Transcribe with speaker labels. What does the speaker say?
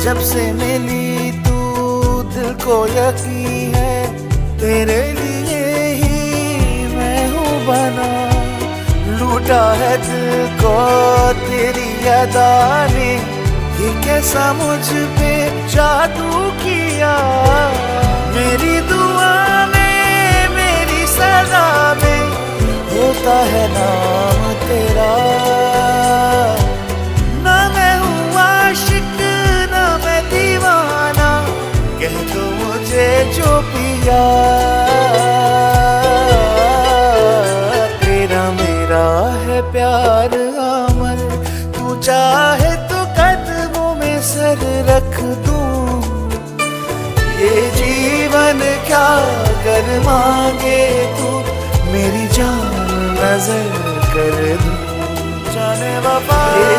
Speaker 1: जब से मिली तू दिल को यकीन है तेरे लिए ही मैं हूँ बना। लूटा है दिल को तेरी अदा ने, ये कैसा मुझ पे जादू किया। मेरी दुआ में मेरी सजा में होता है नाम तेरा। ना मैं हूँ आशिक ना मैं दीवाना, कह दो मुझे जो पिया। तेरा मेरा है प्यार अमर, तू चाहे तो कदमों में सर रख दूं। ये जीवन क्या कर मांगे तू, मेरी जान नजर कर दूं। जाने वफा ये